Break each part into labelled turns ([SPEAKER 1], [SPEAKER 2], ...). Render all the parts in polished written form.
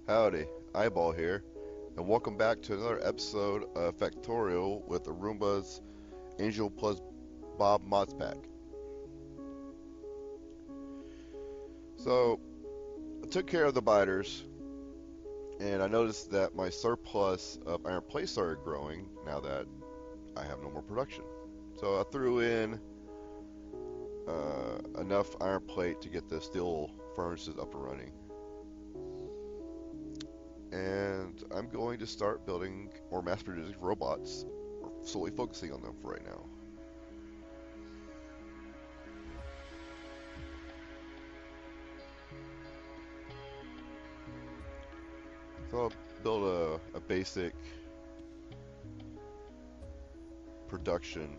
[SPEAKER 1] Howdy, Ayebawl here, and welcome back to another episode of Factorio with Arumba's Angel plus Bob mods pack. So, I took care of the biters, and I noticed that my surplus of iron plate started growing now that I have no more production. So I threw in enough iron plate to get the steel furnaces up and running. And I'm going to start building or mass producing robots, or solely focusing on them for right now. So I'll build a basic production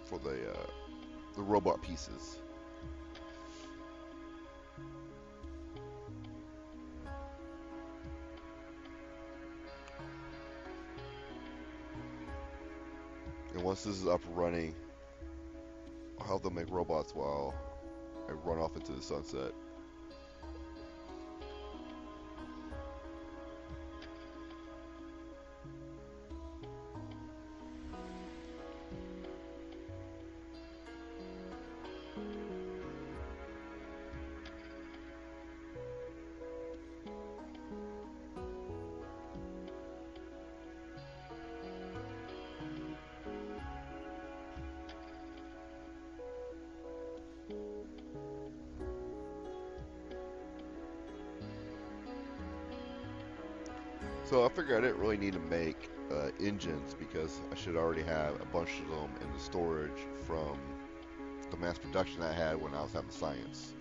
[SPEAKER 1] for the robot pieces. And once this is up and running, I'll help them make robots while I run off into the sunset. So I figured I didn't really need to make engines because I should already have a bunch of them in the storage from the mass production I had when I was having science.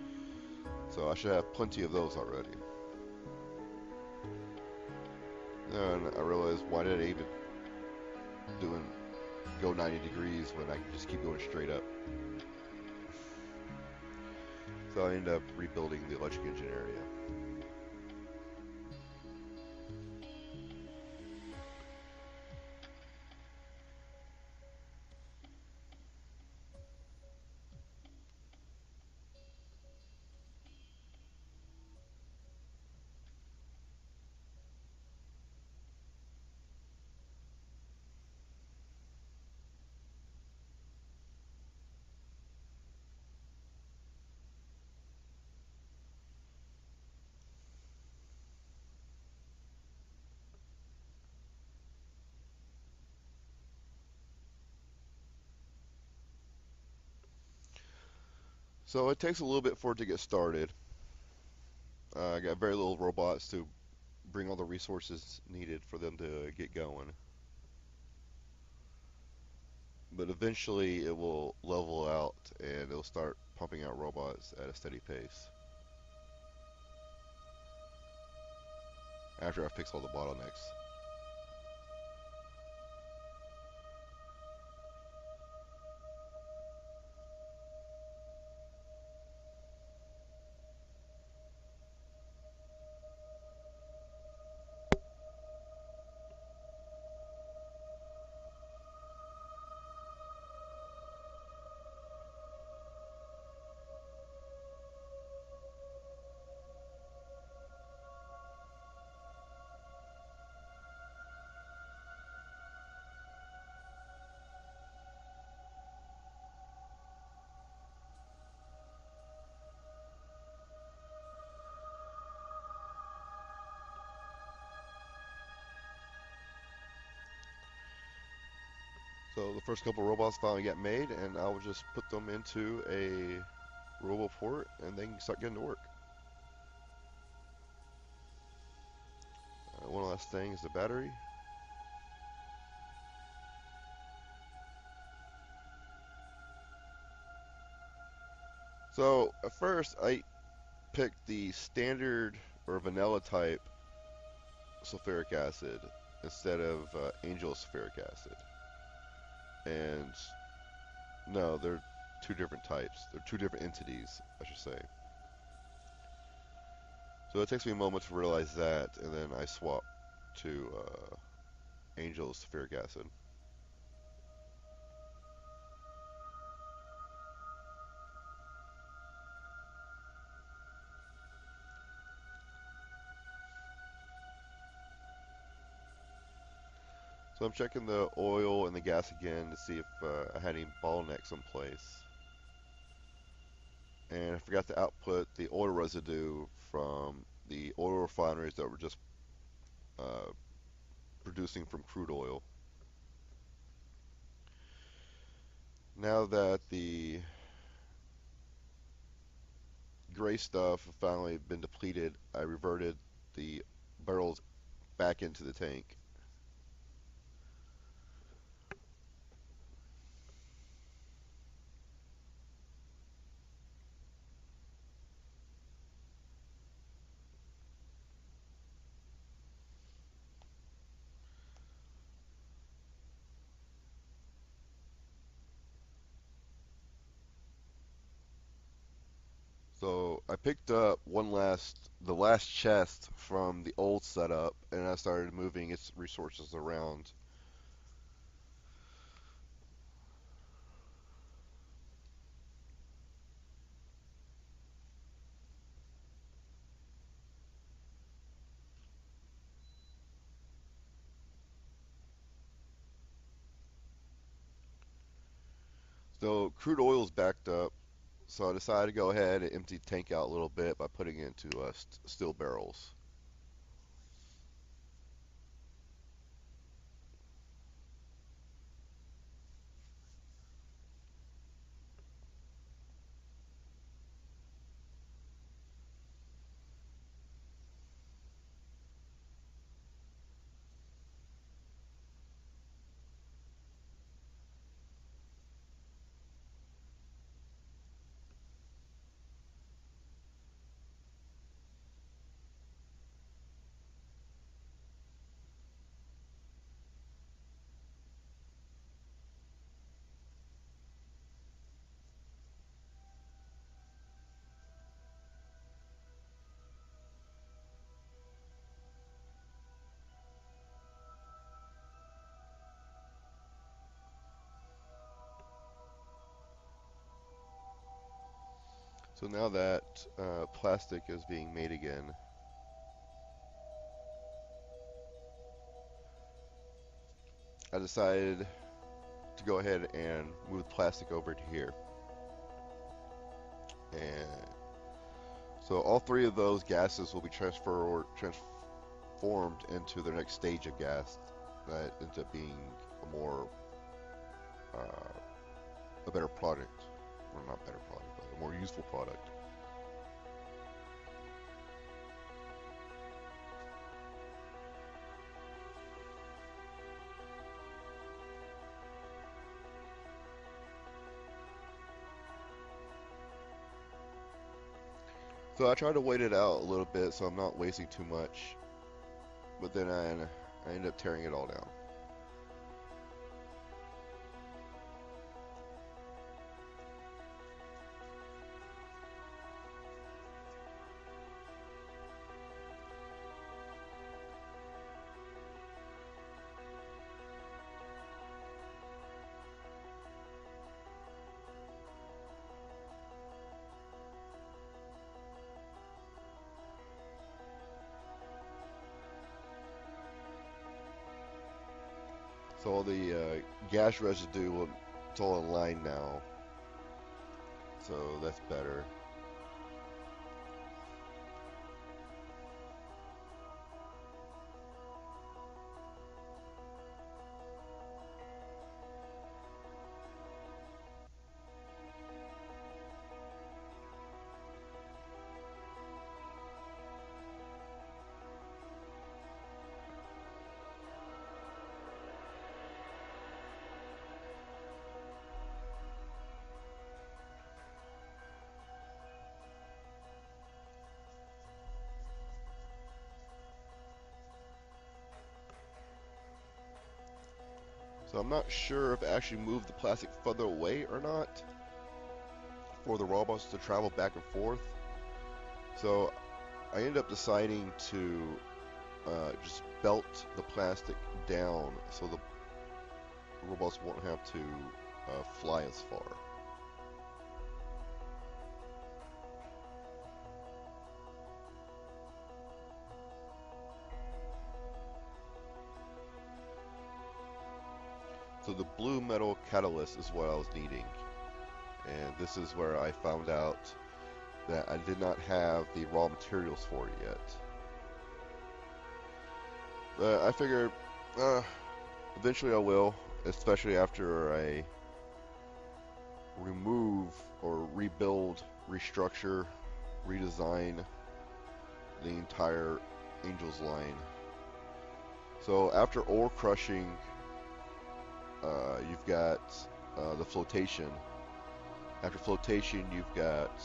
[SPEAKER 1] So I should have plenty of those already. And I realized, why did I even go 90 degrees when I can just keep going straight up? So I ended up rebuilding the electric engine area. So it takes a little bit for it to get started. I got very little robots to bring all the resources needed for them to get going. But eventually it will level out and it'll start pumping out robots at a steady pace. After I fix all the bottlenecks. So the first couple robots finally get made, and I will just put them into a roboport, and they can start getting to work. One last thing is the battery. So at first I picked the standard or vanilla type sulfuric acid instead of angel sulfuric acid. And no, they're two different types. They're two different entities, I should say. So it takes me a moment to realize that, and then I swap to angel sulfuric acid. So I'm checking the oil and the gas again to see if I had any bottlenecks in place. And I forgot to output the oil residue from the oil refineries that were just uh, producing from crude oil. Now that the gray stuff have finally been depleted, I reverted the barrels back into the tank. So I picked up the last chest from the old setup, and I started moving its resources around. So crude oil is backed up, so I decided to go ahead and empty the tank out a little bit by putting it into steel barrels. So now that plastic is being made again, I decided to go ahead and move plastic over to here. And so all three of those gases will be transformed into their next stage of gas that ends up being uh, a better product, or not better product, but a more useful product. So I try to wait it out a little bit so I'm not wasting too much, but then I end up tearing it all down. So all the gas residue, it's all in line now, so that's better. So I'm not sure if I actually moved the plastic further away or not for the robots to travel back and forth. So I ended up deciding to just belt the plastic down so the robots won't have to fly as far. So the blue metal catalyst is what I was needing. And this is where I found out that I did not have the raw materials for it yet. But I figured eventually I will, especially after I remove or rebuild, restructure, redesign the entire Angels line. So after ore crushing, you've got the flotation. After flotation, you've got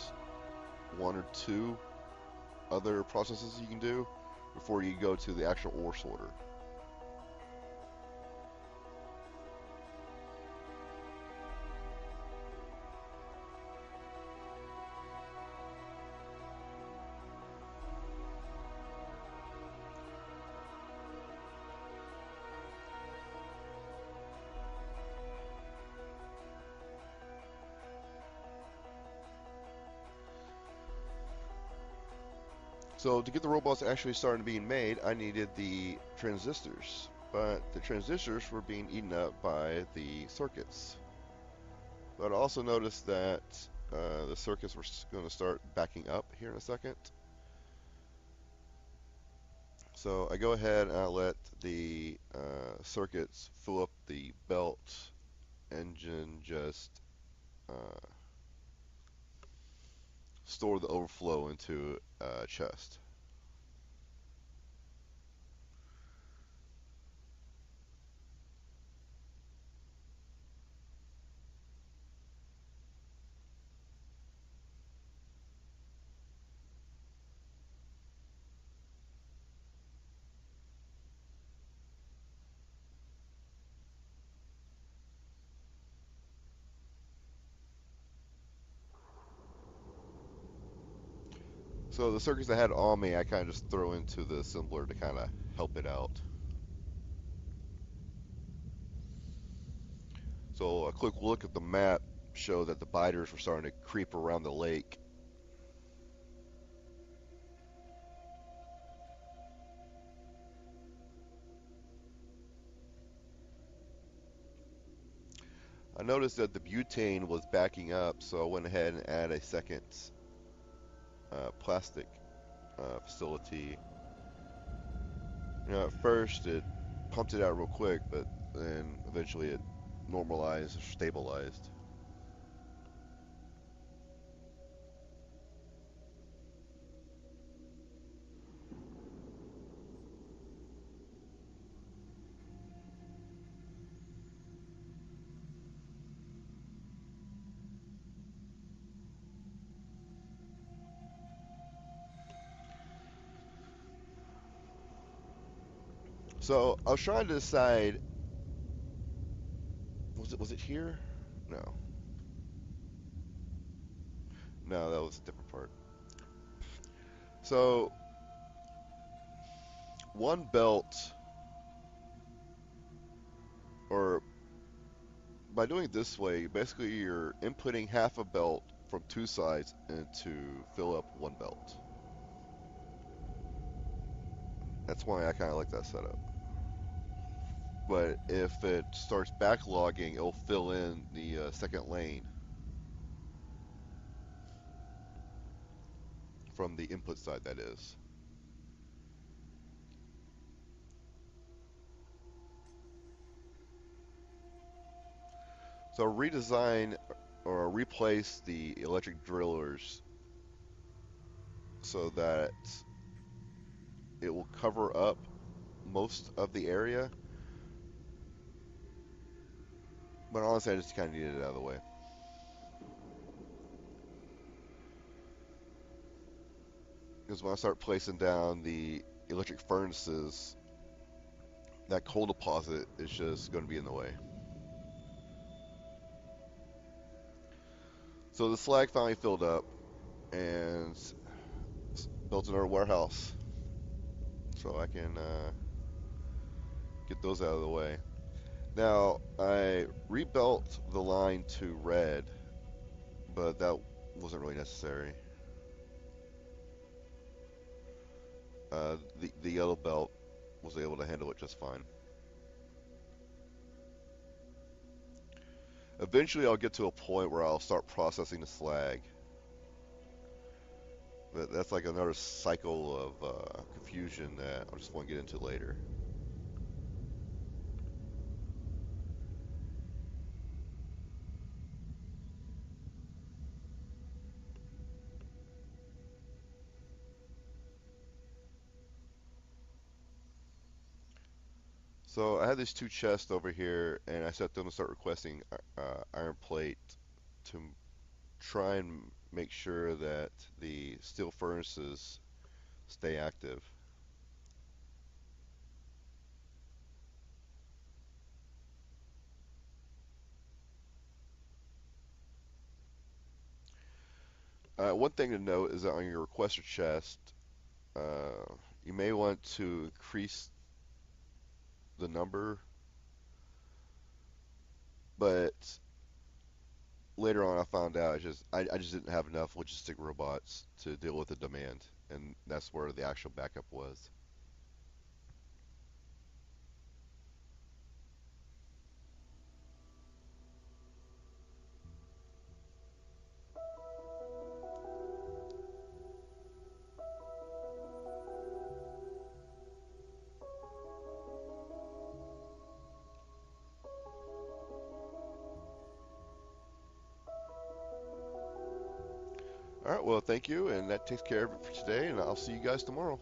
[SPEAKER 1] one or two other processes you can do before you go to the actual ore sorter. So to get the robots actually started being made, I needed the transistors, but the transistors were being eaten up by the circuits. But I also noticed that the circuits were going to start backing up here in a second. So I go ahead and I let the circuits fill up the belt engine, just store the overflow into a chest. So the circuits I had on me, I kind of just throw into the assembler to kind of help it out. So a quick look at the map showed that the biters were starting to creep around the lake. I noticed that the butane was backing up, so I went ahead and added a second plastic facility. You know, at first it pumped it out real quick, but then eventually it normalized or stabilized. So I was trying to decide, was it here? No. No, that was a different part. So one belt, or by doing it this way, basically you're inputting half a belt from two sides and to fill up one belt. That's why I kind of like that setup. But if it starts backlogging, it'll fill in the second lane from the input side, that is. So redesign or replace the electric drillers so that it will cover up most of the area. But honestly, I just kind of needed it out of the way. Because when I start placing down the electric furnaces, that coal deposit is just going to be in the way. So the slag finally filled up and built another warehouse so I can get those out of the way. Now, I rebuilt the line to red, but that wasn't really necessary. The yellow belt was able to handle it just fine. Eventually, I'll get to a point where I'll start processing the slag. But that's like another cycle of confusion that I just want to get into later. So I have these two chests over here, and I set them to start requesting iron plate to try and make sure that the steel furnaces stay active. One thing to note is that on your requester chest, you may want to increase the number, but later on I found out I just didn't have enough logistic robots to deal with the demand, and that's where the actual backup was. All right, well, thank you, and that takes care of it for today, and I'll see you guys tomorrow.